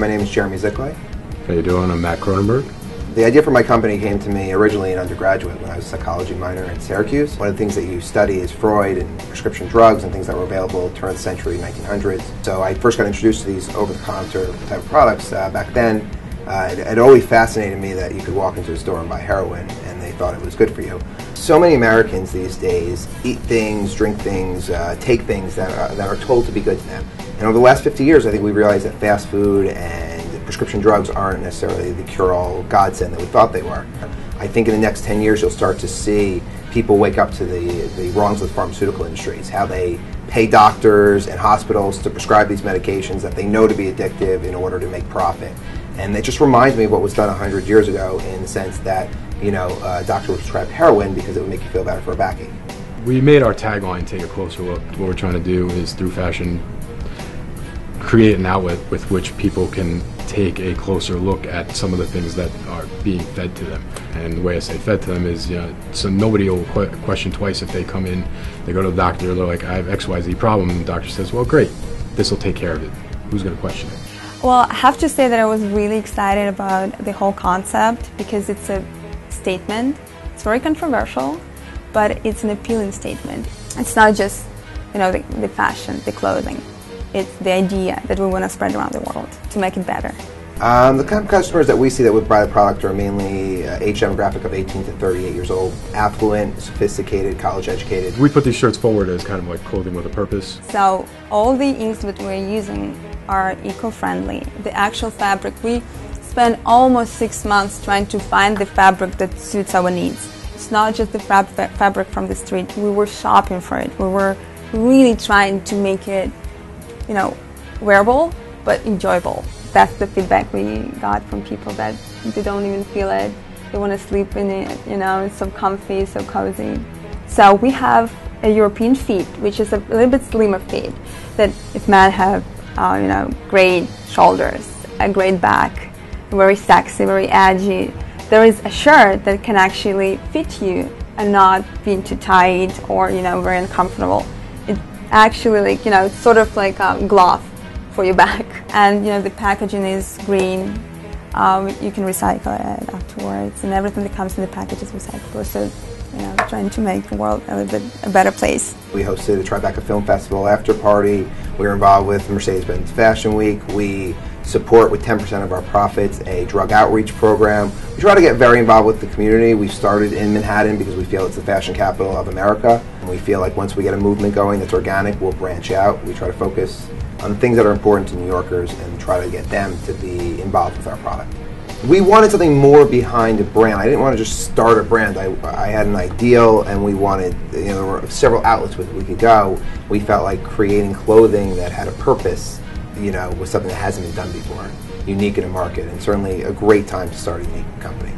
my name is Jeremy Zickley. How you doing? I'm Matt Cronenberg. The idea for my company came to me originally in undergraduate when I was a psychology minor at Syracuse. One of the things that you study is Freud and prescription drugs and things that were available turn of the century, 1900s. So I first got introduced to these over-the-counter type of products back then. It always fascinated me that you could walk into a store and buy heroin and they thought it was good for you. So many Americans these days eat things, drink things, take things that are told to be good to them. And over the last 50 years, I think we realized that fast food and prescription drugs aren't necessarily the cure-all godsend that we thought they were. I think in the next 10 years, you'll start to see people wake up to the wrongs of the pharmaceutical industries, how they pay doctors and hospitals to prescribe these medications that they know to be addictive in order to make profit. And it just reminds me of what was done 100 years ago in the sense that, you know, a doctor would prescribe heroin because it would make you feel better for a backache. We made our tagline take a closer look. What we're trying to do is, through fashion, create an outlet with which people can take a closer look at some of the things that are being fed to them. And the way I say fed to them is, you know, so nobody will question twice if they come in, they go to the doctor, they're like, I have XYZ problem, and the doctor says, well, great, this will take care of it. Who's going to question it? Well, I have to say that I was really excited about the whole concept because it's a statement. It's very controversial, but it's an appealing statement. It's not just, you know, the fashion, the clothing. It's the idea that we want to spread around the world to make it better. The kind of customers that we see that would buy the product are mainly age demographic of 18 to 38 years old, affluent, sophisticated, college educated. We put these shirts forward as kind of like clothing with a purpose. So all the inks that we're using are eco-friendly. The actual fabric, we spent almost 6 months trying to find the fabric that suits our needs. It's not just the fabric from the street. We were shopping for it. We were really trying to make it, you know, wearable but enjoyable. That's the feedback we got from people, that they don't even feel it. They want to sleep in it, you know, it's so comfy, so cozy. So we have a European fit, which is a little bit slimmer fit, that if men have, you know, great shoulders, a great back, very sexy, very edgy, there is a shirt that can actually fit you and not being too tight or, you know, very uncomfortable. It's actually like, you know, it's sort of like a glove for your back. And, you know, the packaging is green. You can recycle it afterwards, and everything that comes in the package is recyclable. So, you know, trying to make the world a little bit a better place. We hosted a Tribeca Film Festival after party. We were involved with Mercedes-Benz Fashion Week. We support with 10% of our profits a drug outreach program. We try to get very involved with the community. We started in Manhattan because we feel it's the fashion capital of America. And we feel like once we get a movement going that's organic, we'll branch out. We try to focus on things that are important to New Yorkers and try to get them to be involved with our product. We wanted something more behind the brand. I didn't want to just start a brand. I had an ideal, and we wanted, you know, there were several outlets where we could go. We felt like creating clothing that had a purpose, you know, was something that hasn't been done before, unique in a market, and certainly a great time to start a unique company.